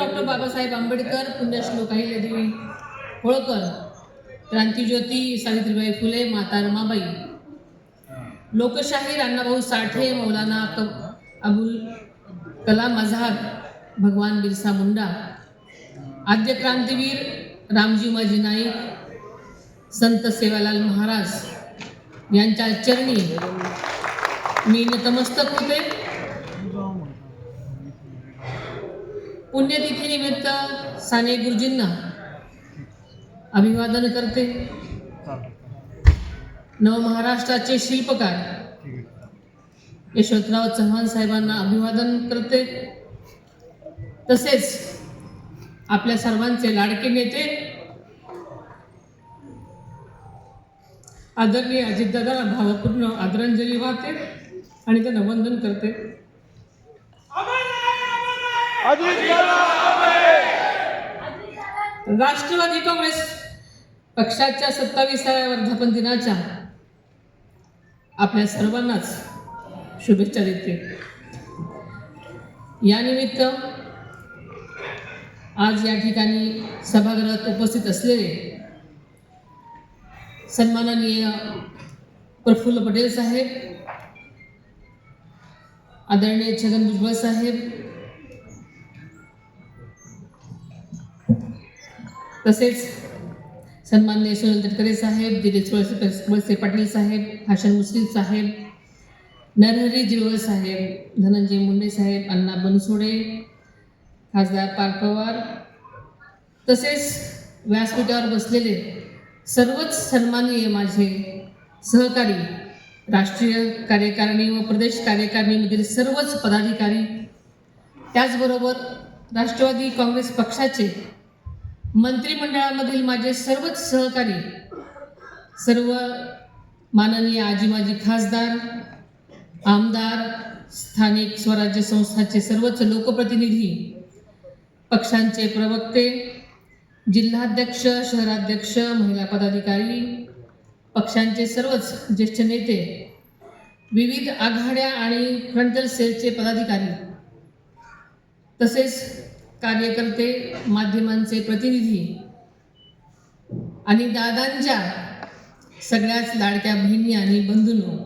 Doctor Babasaheb Ambedkar, पुण्यश्लोक अहिल्यादेवी होळकर, क्रांतिज्योती सावित्रीबाई फुले, माता रमाबाई, लोकशाहीर अण्णाभाऊ साठे, मौलाना अबुल कलाम आझाद, भगवान बिरसा मुंडा, आद्य क्रांतीवीर रामजी उमाजी नाईक, संत सेवालाल महाराज यांच्या चरणी मी नतमस्तक होते. पुण्यतिथीनिमित्त साने गुरुजींना अभिवादन करते. नवमहाराष्ट्राचे शिल्पकार यशवंतराव चव्हाण साहेबांना अभिवादन करते. तसेच आपल्या सर्वांचे लाडके नेते आदरणीय अजितदादांना भावपूर्ण आदरांजली वाहते आणि त्यांना वंदन करते. राष्ट्रवादी काँग्रेस पक्षाच्या 27व्या वर्धापन दिनाच्या आपल्या सर्वांनाच शुभेच्छा देते. यानिमित्त आज या ठिकाणी सभागृहात उपस्थित असलेले सन्माननीय प्रफुल्ल पटेल साहेब, आदरणीय छगन भुजबळ साहेब, तसेच सन्माननीय सुनील तटकरे साहेब, दिलीप वळसे पाटील साहेब, हाशन मुश्रीफ साहेब, नरहरी जिरवळ साहेब, धनंजय मुंडे साहेब, अण्णा बनसोडे, खासदार पार्थ पवार, तसेच व्यासपीठावर बसलेले सर्वच सन्माननीय माझे सहकारी, राष्ट्रीय कार्यकारिणी व प्रदेश कार्यकारिणीमधील सर्वच पदाधिकारी, त्याचबरोबर राष्ट्रवादी काँग्रेस पक्षाचे मंत्रिमंडळामधील माझे सर्वच सहकारी, सर्व माननीय आजी माजी खासदार, आमदार, स्थानिक स्वराज्य संस्थांचे सर्वच लोकप्रतिनिधी, पक्षांचे प्रवक्ते, जिल्हाध्यक्ष, शहराध्यक्ष, महिला पदाधिकारी, पक्षांचे सर्वच ज्येष्ठ नेते, विविध आघाड्या आणि फ्रंटल सेलचे पदाधिकारी, तसेच कार्यकर्ते, माध्यमांचे प्रतिनिधी आणि दादांच्या सगळ्याच लाडक्या बहिणी आणि बंधूंनो,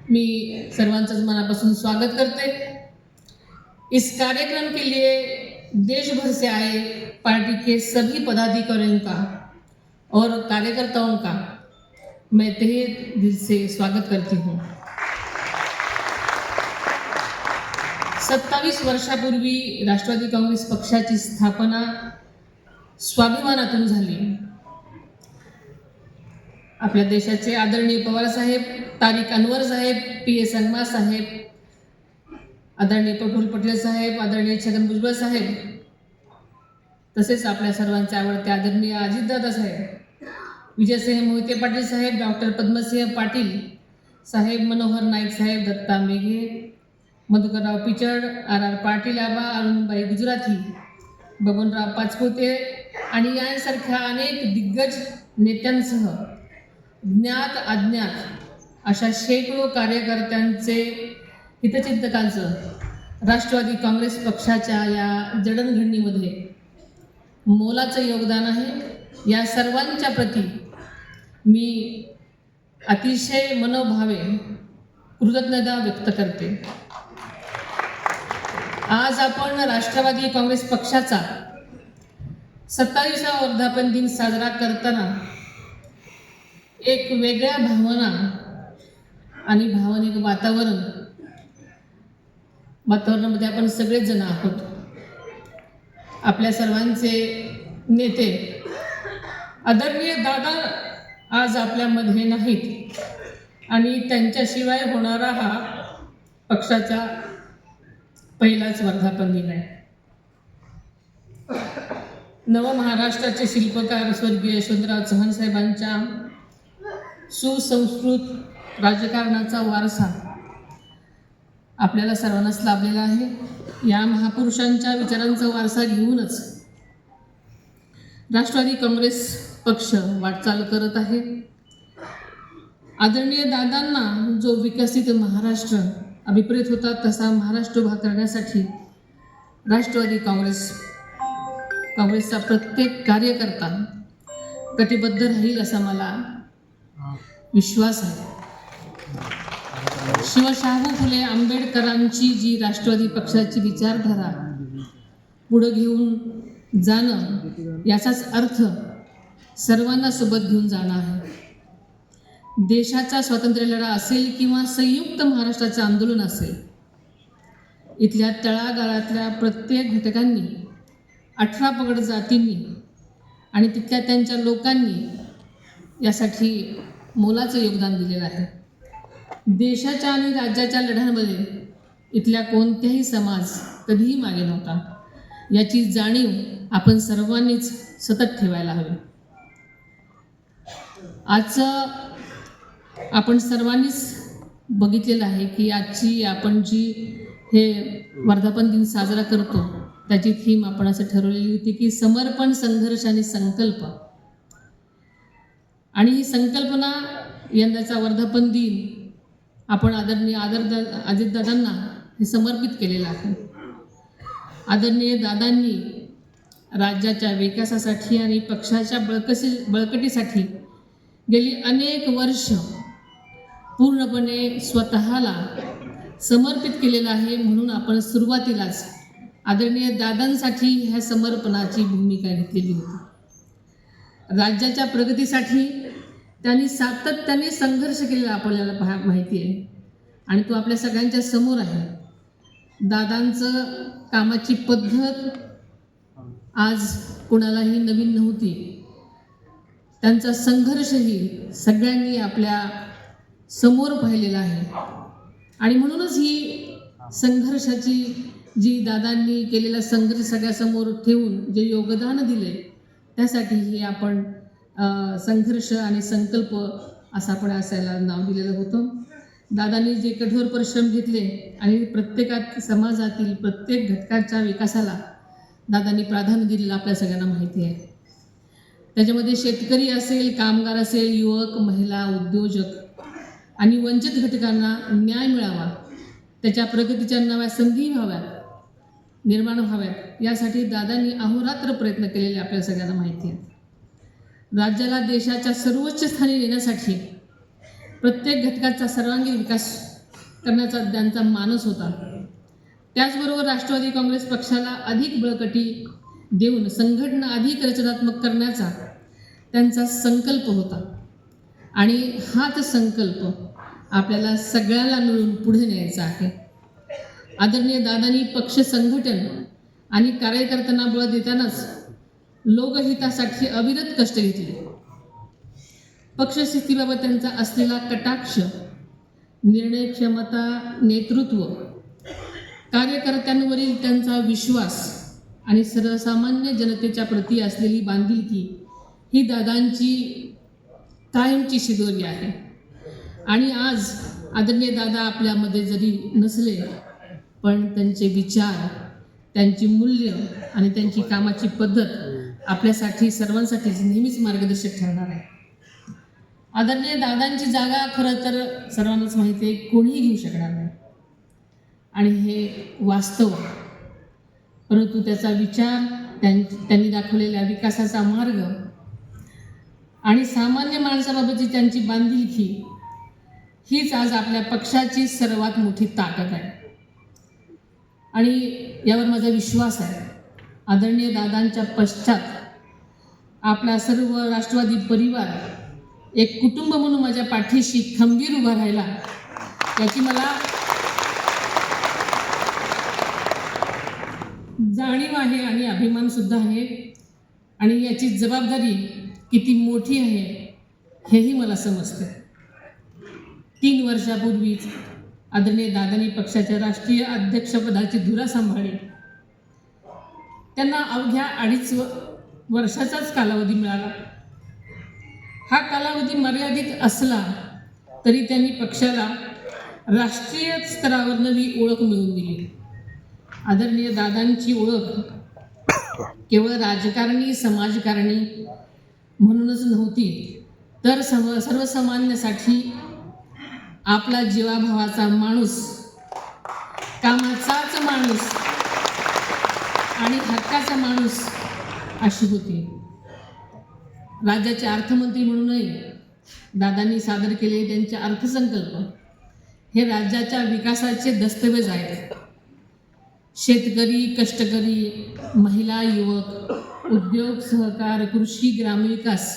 मी सर्वांचंच मनापासून स्वागत करते. इस कार्यक्रम के लिए देश भर से आए पार्टी के सभी पदाधिकारियों का और कार्यकर्ताओं का मैं तहे दिल से स्वागत करती हूँ. 27 वर्षापूर्वी राष्ट्रवादी काँग्रेस पक्षाची स्थापना स्वाभिमानातून झाली. आपल्या देशाचे आदरणीय पवार साहेब, तारिक अनवर साहेब, PS अनवर साहेब, आदरणीय प्रफुल्ल पटेल साहेब, आदरणीय छगन भुजबळ साहेब, तसेच आपल्या सर्वांचे आवडते आदरणीय अजितदादा साहेब, विजयसिंह मोहिते पाटील साहेब, डॉक्टर पद्मसिंह पाटील साहेब, मनोहर नाईक साहेब, दत्ता मेघे, मधुकरराव पिचड, RR पाटील आबा, अरुणबाई गुजराथी, बबनराव पाचपुते आणि यांसारख्या अनेक दिग्गज नेत्यांसह ज्ञात अज्ञात अशा शेकडो कार्यकर्त्यांचे, हितचिंतकांचं राष्ट्रवादी काँग्रेस पक्षाच्या या जडणघडणीमध्ये मोलाचं योगदान आहे. या सर्वांच्या प्रती मी अतिशय मनोभावे कृतज्ञता व्यक्त करते. आज आपण राष्ट्रवादी काँग्रेस पक्षाचा 27वा वर्धापन दिन साजरा करताना एक वेगळ्या भावना आणि भावनिक वातावरणामध्ये आपण सगळेच जण आहोत. आपल्या सर्वांचे नेते आदरणीय दादा आज आपल्यामध्ये नाहीत आणि त्यांच्याशिवाय होणारा हा पक्षाचा पहिलाच वर्धापन दिन आहे. नवमहाराष्ट्राचे शिल्पकार स्वर्गीय यशवंतराव चव्हाण साहेबांच्या सुसंस्कृत राजकारणाचा वारसा आपल्याला सर्वांनाच लाभलेला आहे. या महापुरुषांच्या विचारांचा वारसा घेऊनच राष्ट्रवादी काँग्रेस पक्ष वाटचाल करत आहे. आदरणीय दादांना जो विकसित महाराष्ट्र अभिप्रेत होता तसा महाराष्ट्र उभा करण्यासाठी राष्ट्रवादी काँग्रेसचा प्रत्येक कार्यकर्ता कटिबद्ध राहील असा मला विश्वास आहे. शिवशाहू फुले आंबेडकरांची जी राष्ट्रवादी पक्षाची विचारधारा पुढे घेऊन जाणं याचाच अर्थ सर्वांना सोबत घेऊन जाणं आहे. देशाचा स्वातंत्र्य लढा असेल किंवा संयुक्त महाराष्ट्राचं आंदोलन असेल, इथल्या तळागाळातल्या प्रत्येक घटकांनी, 18 पगड जातींनी आणि तिथल्या त्यांच्या लोकांनी यासाठी मोलाचं योगदान दिलेलं आहे. देशाच्या आणि राज्याच्या लढ्यांमध्ये इथल्या कोणत्याही समाज कधीही मागे नव्हता. याची जाणीव आपण सर्वांनीच सतत ठेवायला हवी. आजचं आपण सर्वांनीच बघितलेलं आहे की आजची आपण जी हे वर्धापन दिन साजरा करतो त्याची थीम आपण असं ठरवलेली होती की समर्पण, संघर्ष आणि संकल्प. आणि ही संकल्पना यंदाचा वर्धापन दिन आपण आदरणीय अजितदादांना हे समर्पित केलेलं आहे. आदरणीय दादांनी राज्याच्या विकासासाठी आणि पक्षाच्या बळकटीसाठी गेली अनेक वर्ष पूर्णपणे स्वतःला समर्पित केलेलं आहे. म्हणून आपण सुरुवातीलाच आदरणीय दादांसाठी ह्या समर्पणाची भूमिका घेतलेली होती. राज्याच्या प्रगतीसाठी त्यांनी सातत्याने संघर्ष केलेला आपल्याला माहिती आहे आणि तो आपल्या सगळ्यांच्या समोर आहे. दादांचं कामाची पद्धत आज कोणालाही नवीन नव्हती. त्यांचा संघर्षही सगळ्यांनी आपल्या समोर पाहिलेला आहे आणि म्हणूनच ही संघर्षाची जी दादांनी केलेला संघर्ष सगळ्यासमोर ठेवून जे योगदान दिले त्यासाठीही आपण संघर्ष आणि संकल्प असं आपण असायला नाव दिलेलं होतं. दादांनी जे कठोर परिश्रम घेतले आणि प्रत्येकात समाजातील प्रत्येक घटकाच्या विकासाला दादांनी प्राधान्य दिलेलं आपल्या सगळ्यांना माहिती आहे. त्याच्यामध्ये शेतकरी असेल, कामगार असेल, युवक, महिला, उद्योजक आणि वंचित घटकांना न्याय मिळावा, त्याच्या प्रगतीच्या नव्या संधी निर्माण व्हाव्यात यासाठी दादांनी अहोरात्र प्रयत्न केलेले आपल्या सगळ्यांना माहिती आहे. राज्याला देशाच्या सर्वोच्च स्थानी नेण्यासाठी प्रत्येक घटकाचा सर्वांगीण विकास करण्याचा त्यांचा मानस होता. त्याचबरोबर राष्ट्रवादी काँग्रेस पक्षाला अधिक बळकटी देऊन संघटना अधिक रचनात्मक करण्याचा त्यांचा संकल्प होता आणि हाच संकल्प आपल्याला सगळ्याला मिळून पुढे न्यायचा आहे. आदरणीय दादांनी पक्ष संघटन आणि कार्यकर्त्यांना बळ देतानाच लोकहितासाठी अविरत कष्ट घेतले. पक्षस्थितीबाबत त्यांचा असलेला कटाक्ष, निर्णय क्षमता, नेतृत्व, कार्यकर्त्यांवरील त्यांचा विश्वास आणि सर्वसामान्य जनतेच्या प्रती असलेली बांधिलकी ही दादांची कायमची शिदोरी आहे. आणि आज आदरणीय दादा आपल्यामध्ये जरी नसले पण त्यांचे विचार, त्यांची मूल्य आणि त्यांची कामाची पद्धत आपल्यासाठी सर्वांसाठी नेहमीच मार्गदर्शक ठरणार आहे. आदरणीय दादांची जागा खरं तर सर्वांनाच माहिती आहे, कोणीही घेऊ शकणार नाही आणि हे वास्तव. परंतु त्याचा विचार, त्यांनी दाखवलेला विकासाचा मार्ग आणि सामान्य माणसाबाबतची त्यांची बांधिलकी हीच आज आपल्या पक्षाची सर्वात मोठी ताकद आहे आणि यावर माझा विश्वास आहे. आदरणीय दादांच्या पश्चात आपला सर्व राष्ट्रवादी परिवार एक कुटुंब म्हणून माझ्या पाठीशी खंबीर उभा राहिला याची मला जाणीव आहे आणि अभिमानसुद्धा आहे आणि याची जबाबदारी किती मोठी आहे हेही मला समजतं. 3 वर्षापूर्वीच आदरणीय दादांनी पक्षाच्या राष्ट्रीय अध्यक्षपदाची धुरा सांभाळली. त्यांना अवघ्या 2.5 वर्षाचाच कालावधी मिळाला. हा कालावधी मर्यादित असला तरी त्यांनी पक्षाला राष्ट्रीय स्तरावर नवी ओळख मिळवून दिली. आदरणीय दादांची ओळख केवळ राजकारणी, समाजकारणी म्हणूनच नव्हती तर सर्वसामान्यासाठी आपला जीवाभावाचा माणूस माणूस आणि हक्काचा माणूस अशी होती. राज्याचे अर्थमंत्री म्हणूनही दादांनी सादर केलेले त्यांचे अर्थसंकल्प हे राज्याच्या विकासाचे दस्तऐवज आहेत. शेतकरी, कष्टकरी, महिला, युवक, उद्योग, सहकार, कृषी, ग्रामविकास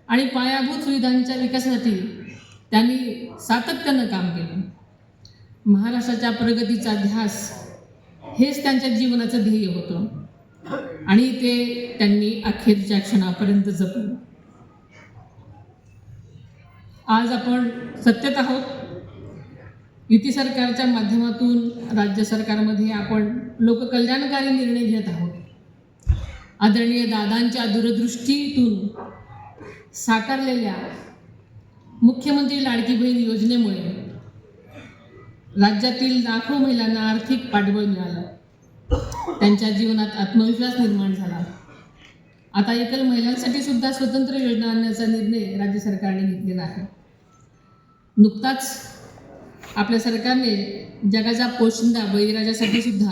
आणि पायाभूत सुविधांच्या विकासासाठी त्यांनी सातत्यानं काम केलं. महाराष्ट्राच्या प्रगतीचा ध्यास हेच त्यांच्या जीवनाचं ध्येय होतं आणि ते त्यांनी अखेरच्या क्षणापर्यंत जपलं. आज आपण सत्तेत आहोत. युती सरकारच्या माध्यमातून राज्य सरकारमध्ये आपण लोककल्याणकारी निर्णय घेत आहोत. आदरणीय दादांच्या दूरदृष्टीतून साकारलेल्या मुख्यमंत्री लाडकी बहीण योजनेमुळे राज्यातील लाखो महिलांना आर्थिक पाठबळ मिळालं. त्यांच्या जीवनात आत्मविश्वास निर्माण झाला. आता एकल महिलांसाठी सुद्धा स्वतंत्र योजना आणण्याचा निर्णय राज्य सरकारने घेतलेला आहे. नुकताच आपल्या सरकारने जगाचा पोशिंदा बळीराजासाठी सुद्धा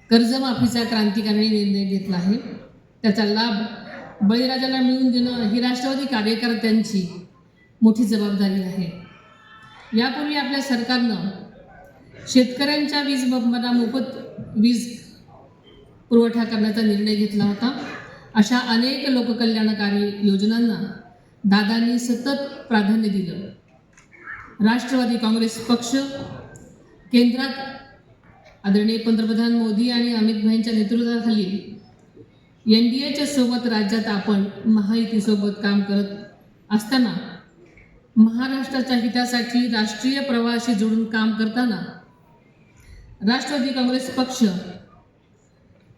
कर्जमाफीचा क्रांतिकारी निर्णय घेतला आहे. त्याचा लाभ बळीराजाला मिळवून देणं ही राष्ट्रवादी कार्यकर्त्यांची मोठी जबाबदारी आहे. यापूर्वी आपल्या सरकारनं शेतकऱ्यांच्या वीज बंबांना मोफत वीज पुरवठा करण्याचा निर्णय घेतला होता. अशा अनेक लोककल्याणकारी योजनांना दादांनी सतत प्राधान्य दिलं. राष्ट्रवादी काँग्रेस पक्ष केंद्रात आदरणीय पंतप्रधान मोदी आणि अमित भाईंच्या नेतृत्वाखाली NDAच्या सोबत राज्यात आपण महायुतीसोबत काम करत असताना महाराष्ट्राच्या हितासाठी राष्ट्रीय प्रवाहाशी जोडून काम करताना राष्ट्रवादी काँग्रेस पक्ष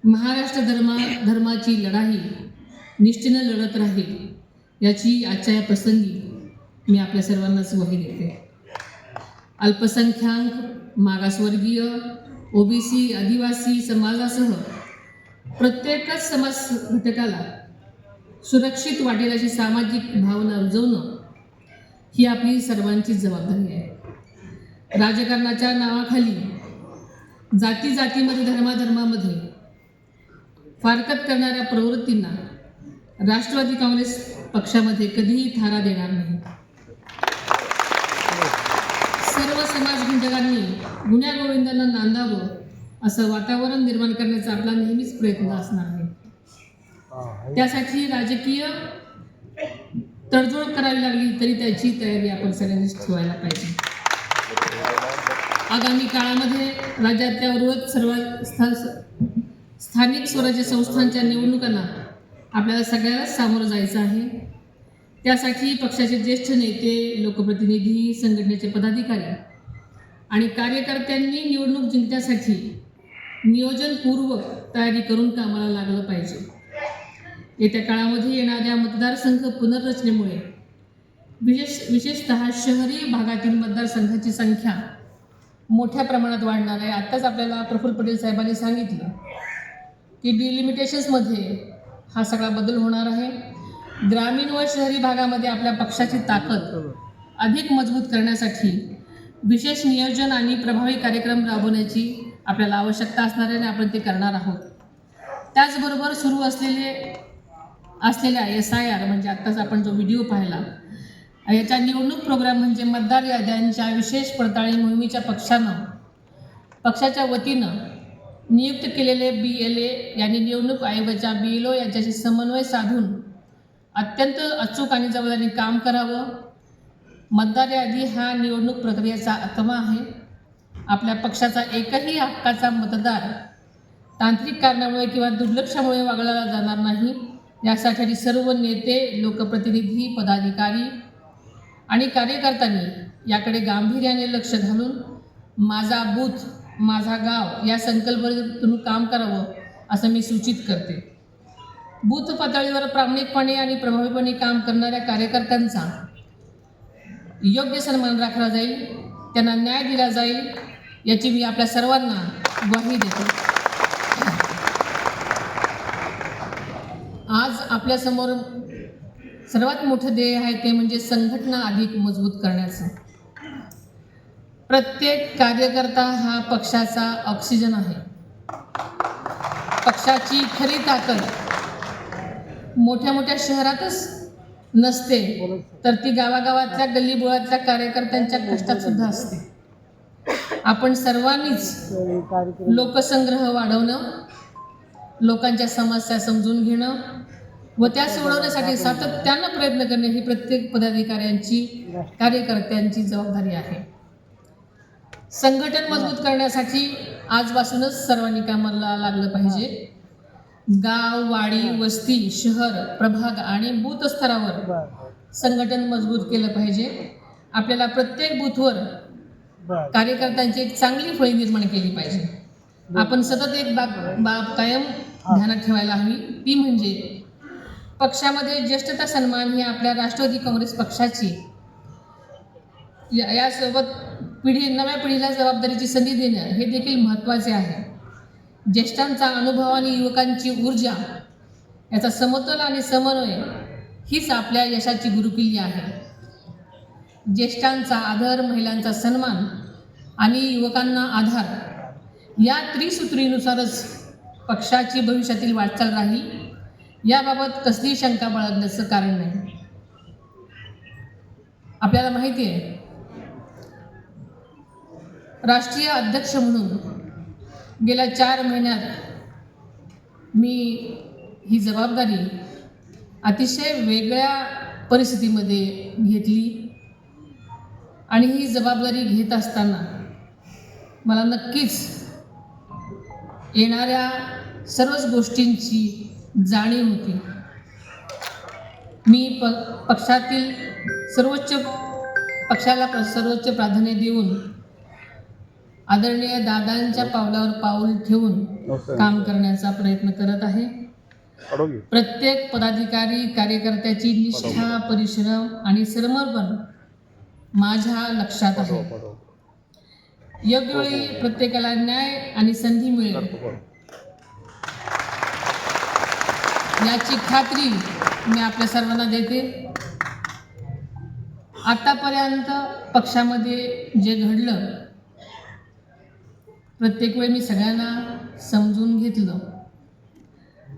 महाराष्ट्र धर्माची लढाई निष्ठेनं लढत राहील याची आजच्या या प्रसंगी मी आपल्या सर्वांनाच ग्वाही देते. अल्पसंख्याक, मागासवर्गीय, OBC, आदिवासी समाजासह प्रत्येकच समाज घटकाला सुरक्षित वाटेल अशी सामाजिक भावना रुजवणं ही आपली सर्वांची जबाबदारी आहे. राजकारणाच्या नावाखाली जातीमध्ये, धर्मामध्ये फारकत करणाऱ्या प्रवृत्तींना राष्ट्रवादी काँग्रेस पक्षामध्ये कधीही थारा देणार नाही. सर्व समाज घटकांनी गुण्यागोविंदांना नांदावं असं वातावरण निर्माण करण्याचा आपला नेहमीच प्रयत्न असणार आहे. त्यासाठी राजकीय तडजोड करावी लागली तरी त्याची तयारी आपण सगळ्यांनीच ठेवायला पाहिजे. आगामी काळामध्ये राज्यातल्या उर्वरित सर्व स्थानिक स्वराज्य संस्थांच्या निवडणुकांना आपल्याला सगळ्यालाच सामोरं जायचं आहे. त्यासाठी पक्षाचे ज्येष्ठ नेते, लोकप्रतिनिधी, संघटनेचे पदाधिकारी आणि कार्यकर्त्यांनी निवडणूक जिंकण्यासाठी नियोजनपूर्वक तयारी करून कामाला लागलं पाहिजे. येत्या काळामध्ये येणाऱ्या मतदारसंघ पुनर्रचनेमुळे विशेषतः शहरी भागातील मतदारसंघाची संख्या मोठ्या प्रमाणात वाढणार आहे. आत्ताच आपल्याला प्रफुल्ल पटेल साहेबांनी सांगितलं की डिलिमिटेशन्समध्ये हा सगळा बदल होणार आहे. ग्रामीण व शहरी भागामध्ये आपल्या पक्षाची ताकद अधिक मजबूत करण्यासाठी विशेष नियोजन आणि प्रभावी कार्यक्रम राबवण्याची आपल्याला आवश्यकता असणार आहे आणि आपण ते करणार आहोत. त्याचबरोबर सुरू असलेल्या SIR म्हणजे आत्ताच आपण जो व्हिडिओ पाहिला याच्या निवडणूक प्रोग्राम म्हणजे मतदार याद्यांच्या विशेष पडताळणी मोहिमेच्या पक्षाच्या वतीनं नियुक्त केलेले BLA यांनी निवडणूक आयोगाच्या BLO यांच्याशी समन्वय साधून अत्यंत अचूक आणि जबाबदारीने काम करावं. मतदार यादी हा निवडणूक प्रक्रियेचा आत्मा आहे. आपल्या पक्षाचा एकही हक्काचा मतदार तांत्रिक कारणामुळे किंवा दुर्लक्षामुळे वगळला जाणार नाही. यासाठी सर्व नेते, लोकप्रतिनिधी, पदाधिकारी आणि कार्यकर्त्यांनी याकडे गांभीर्याने लक्ष घालून माझा बूथ माझा गाव या संकल्पनेतून काम करावं असं मी सूचित करते. बूथ पातळीवर प्रामाणिकपणे आणि प्रभावीपणे काम करणाऱ्या कार्यकर्त्यांचा योग्य सन्मान राखला जाईल, त्यांना न्याय दिला जाईल याची मी आपल्या सर्वांना ग्वाही देतो. आज आपल्यासमोर सर्वात मोठं ध्येय आहे ते म्हणजे संघटना अधिक मजबूत करण्याचं. प्रत्येक कार्यकर्ता हा पक्षाचा ऑक्सिजन आहे. पक्षाची खरी ताकद मोठ्या मोठ्या शहरातच नसते, तर ती गावागावातल्या गल्लीबोळातल्या कार्यकर्त्यांच्या कष्टात सुद्धा असते. आपण सर्वांनीच लोकसंग्रह वाढवणं, लोकांच्या समस्या समजून घेणं व त्या सोडवण्यासाठी सातत्यानं प्रयत्न करणे ही प्रत्येक पदाधिकाऱ्यांची, कार्यकर्त्यांची जबाबदारी आहे. संघटन मजबूत करण्यासाठी आजपासूनच सर्वांनी कामाला लागलं पाहिजे. गाव, वाडी, वस्ती, शहर, प्रभाग आणि बूथ स्तरावर संघटन मजबूत केलं पाहिजे. आपल्याला प्रत्येक बूथवर कार्यकर्त्यांची एक चांगली फळी निर्माण केली पाहिजे. आपण सतत एक बाब कायम ध्यानात ठेवायला हवी, ती म्हणजे पक्षामध्ये ज्येष्ठता सन्मान ही आपल्या राष्ट्रवादी काँग्रेस पक्षाची यासोबत नव्या पिढीला जबाबदारीची संधी देणं हे देखील महत्त्वाचे आहे. ज्येष्ठांचा अनुभव आणि युवकांची ऊर्जा याचा समतोल आणि समन्वय हीच आपल्या यशाची गुरुकिल्ली आहे. ज्येष्ठांचा आदर, महिलांचा सन्मान आणि युवकांना आधार या त्रिसूत्रीनुसारच पक्षाची भविष्यातील वाटचाल राहील, याबाबत कसलीही शंका बाळगण्याचं कारण नाही. आपल्याला माहिती आहे, राष्ट्रीय अध्यक्ष म्हणून गेल्या 4 महिन्यात मी ही जबाबदारी अतिशय वेगळ्या परिस्थितीमध्ये घेतली आणि ही जबाबदारी घेत असताना मला नक्कीच येणाऱ्या सर्वच गोष्टींची जाणीव होती. मी पक्षातील पक्षाला सर्वोच्च प्राधान्य देऊन आदरणीय दादांच्या पावलावर पाऊल ठेवून काम करण्याचा प्रयत्न करत आहे. प्रत्येक पदाधिकारी, कार्यकर्त्याची निष्ठा, परिश्रम आणि समर्पण माझ्या लक्षात आहे. योग्य वेळी प्रत्येकाला न्याय आणि संधी मिळेल याची खात्री मी आपल्या सर्वांना देते. आतापर्यंत पक्षामध्ये जे घडलं, प्रत्येक वेळी मी सगळ्यांना समजून घेतलं,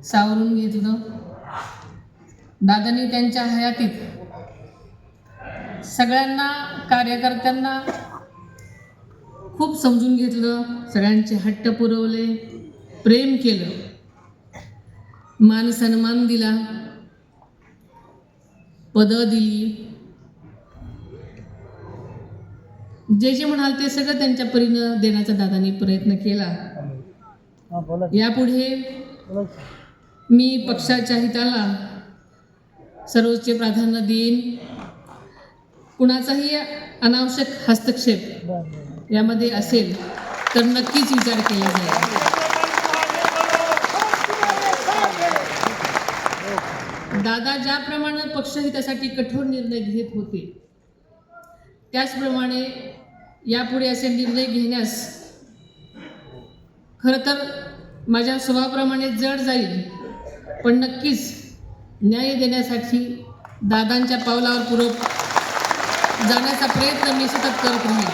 सावरून घेतलं. दादांनी त्यांच्या हयातीत सगळ्यांना, कार्यकर्त्यांना खूप समजून घेतलं, सगळ्यांचे हट्ट पुरवले, प्रेम केलं, मान सन्मान दिला, पदं दिली. जे जे म्हणाल ते सगळं त्यांच्या परीनं देण्याचा दादांनी प्रयत्न केला. यापुढे मी पक्षाच्या हिताला सर्वोच्च प्राधान्य देईन. कुणाचाही अनावश्यक हस्तक्षेप यामध्ये असेल तर नक्कीच विचार केला जाईल. दादा ज्याप्रमाणे पक्षहितासाठी कठोर निर्णय घेत होते, त्याचप्रमाणे यापुढे असे निर्णय घेण्यास खरं तर माझ्या स्वभावाप्रमाणे जड जाईल, पण नक्कीच न्याय देण्यासाठी दादांच्या पावलावर पुढे जाण्याचा प्रयत्न मी सतत करत राहील.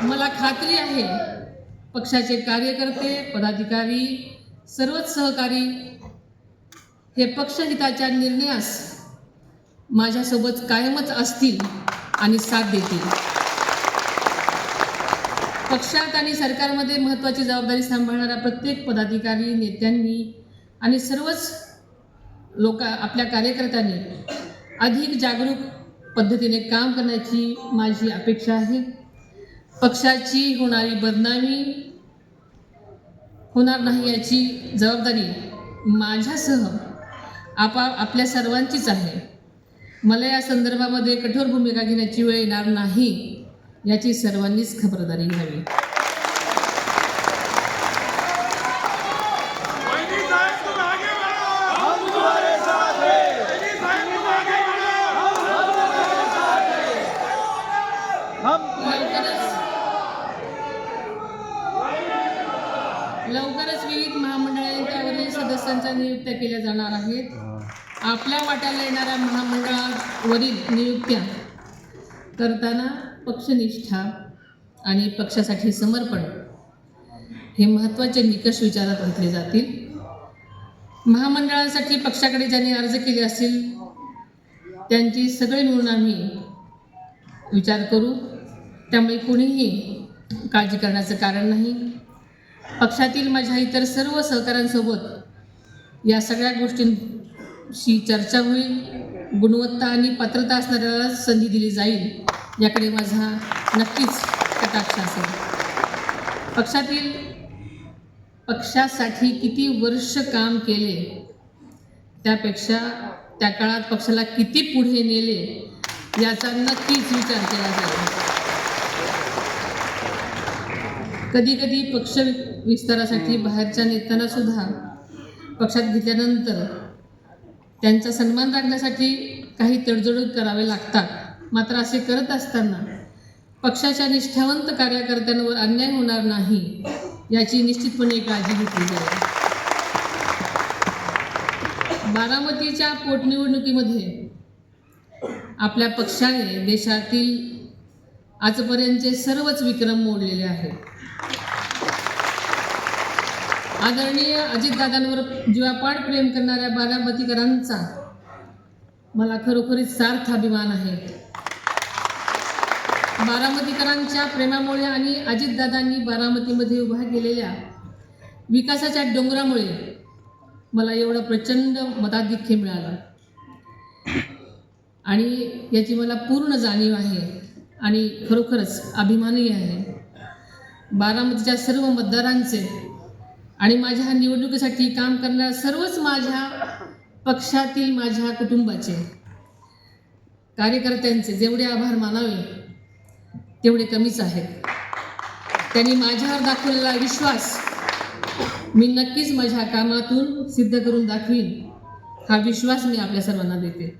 मला खात्री आहे, पक्षाचे कार्यकर्ते, पदाधिकारी, सर्वच सहकारी हे पक्षहिताच्या निर्णयास माझ्यासोबत कायमच असतील आणि साथ देतील. पक्षात आणि सरकारमध्ये महत्त्वाची जबाबदारी सांभाळणाऱ्या प्रत्येक पदाधिकारी, नेत्यांनी आणि सर्वच आपल्या कार्यकर्त्यांनी अधिक जागरूक पद्धतीने काम करण्याची माझी अपेक्षा आहे. पक्षाची होणारी बदनामी होणार नाही याची जबाबदारी माझ्यासह आपल्या सर्वांचीच आहे. मला या संदर्भामध्ये कठोर भूमिका घेण्याची वेळ येणार नाही याची सर्वांनीच खबरदारी घ्यावी. लवकरच विविध महामंडळांच्यावरील सदस्यांच्या नियुक्त्या केल्या जाणार आहेत. आपल्या वाट्याला येणाऱ्या महामंडळावरील नियुक्त्या करताना पक्षनिष्ठा आणि पक्षासाठी समर्पण हे महत्त्वाचे निकष विचारात घेतले जातील. महामंडळांसाठी पक्षाकडे ज्यांनी अर्ज केले असतील त्यांची सगळे मिळून आम्ही विचार करू. त्यामुळे कोणीही काळजी करण्याचं कारण नाही. पक्षातील माझ्या इतर सर्व सहकाऱ्यांसोबत या सगळ्या गोष्टींशी चर्चा होईल. गुणवत्ता आणि पात्रता असणाऱ्याला संधी दिली जाईल याकडे माझा नक्कीच कटाक्ष असेल. पक्षासाठी किती वर्ष काम केले त्यापेक्षा त्या काळात पक्षाला किती पुढे नेले याचा नक्कीच विचार केला जाईल. कधी कधी पक्ष विस्तारासाठी बाहेरच्या नेत्यांना सुद्धा पक्षात घेतल्यानंतर त्यांचा सन्मान राखण्यासाठी काही तडजोड करावे लागतात. मात्र असे करत असताना पक्षाच्या निष्ठावंत कार्यकर्त्यांवर अन्याय होणार नाही याची निश्चितपणे काळजी घेतली जाईल. बारामतीच्या पोटनिवडणुकीमध्ये आपल्या पक्षाने देशातील आजपर्यंतचे सर्वच विक्रम मोडलेले आहेत. आदरणीय अजितदादांवर जीवापाड प्रेम करणाऱ्या बारामतीकरांचा मला खरोखरीच सार्थ अभिमान आहे. बारामतीकरांच्या प्रेमामुळे आणि अजितदादांनी बारामतीमध्ये उभा केलेल्या विकासाच्या डोंगरामुळे मला एवढं प्रचंड मताधिक्य मिळालं आणि याची मला पूर्ण जाणीव आहे आणि खरोखरच अभिमानही आहे. बारामतीच्या सर्व मतदारांचे आणि माझ्या निवडणुकीसाठी काम करणाऱ्या सर्वच माझ्या पक्षातील माझ्या कुटुंबाचे कार्यकर्त्यांचे जेवढे आभार मानावे तेवढे कमीच आहेत. त्यांनी माझ्यावर दाखवलेला विश्वास मी नक्कीच माझ्या कामातून सिद्ध करून दाखवीन हा विश्वास मी आपल्या सर्वांना देते.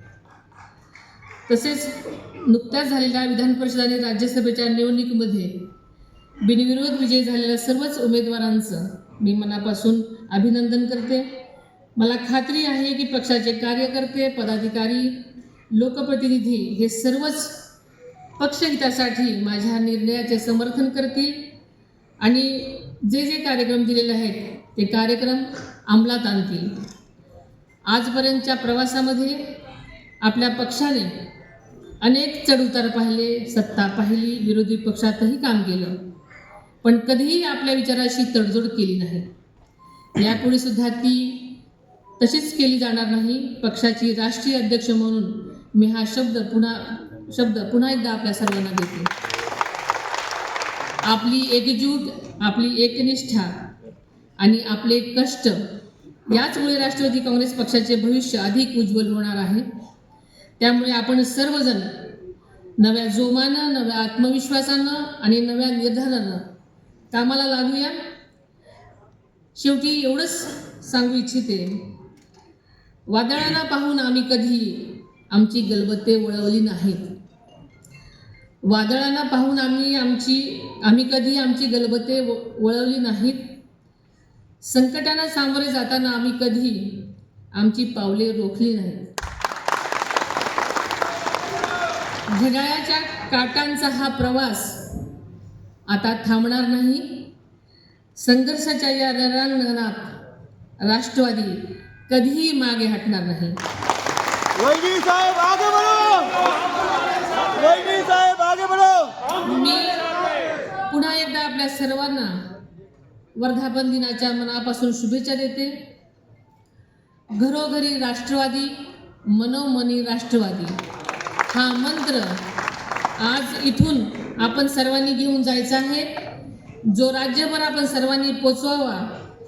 तसेच नुकत्याच झालेल्या विधान परिषद आणि राज्यसभेच्या निवडणुकीमध्ये बिनविरोध विजयी झालेल्या सर्वच उमेदवारांचं मी मनापासून अभिनंदन करते. मला खात्री आहे की पक्षाचे कार्यकर्ते, पदाधिकारी, लोकप्रतिनिधी हे सर्वच पक्षहितासाठी माझ्या निर्णयाचे समर्थन करतील आणि जे जे कार्यक्रम दिलेले आहेत ते कार्यक्रम अंमलात आणतील. आजपर्यंतच्या प्रवासामध्ये आपल्या पक्षाने अनेक चढउतार पाहिले, सत्ता पाहिली, विरोधी पक्षातही काम केलं, पण कधीही आपल्या विचाराशी तडजोड केली नाही. यापुढे सुद्धा ती तशीच केली जाणार नाही. पक्षाची राष्ट्रीय अध्यक्ष म्हणून मी हा शब्द पुन्हा एकदा आपल्या सर्वांना देते. आपली एकजूट, आपली एकनिष्ठा आणि आपले कष्ट याचमुळे राष्ट्रवादी काँग्रेस पक्षाचे भविष्य अधिक उज्ज्वल होणार आहे. त्यामुळे आपण सर्वजण नव्या जोमानं, नव्या आत्मविश्वासानं आणि नव्या निर्धारानं कामाला लागूया. शेवटी एवढंच सांगू इच्छिते, वादळांना पाहून आम्ही कधी आमची गलबते वळवली नाहीत. वादळांना पाहून आम्ही कधी आमची गलबते वळवली नाहीत. संकटांना सामोरे जाताना आम्ही कधी आमची पावले रोखली नाहीत. घड्याळाच्या काटांचा हा प्रवास आता थांबणार नाही. संघर्षाच्या या रणांगणात राष्ट्रवादी कधीही मागे हटणार नाही. वैनी साहेब आगे बढ़ो, वैनी साहेब आगे बढ़ो. मी पुन्हा एकदा आपल्या सर्वांना वर्धापन दिनाच्या मनापासून शुभेच्छा देते. घरोघरी राष्ट्रवादी, मनोमनी राष्ट्रवादी हा मंत्र आज इथून आपण सर्वांनी घेऊन जायचा आहे. जो राज्यभर आपण सर्वांनी पोचवावा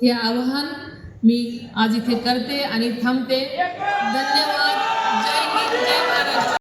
हे आवाहन मी आज इथे करते आणि थांबते. धन्यवाद. जय हिंद, जय महाराष्ट्र.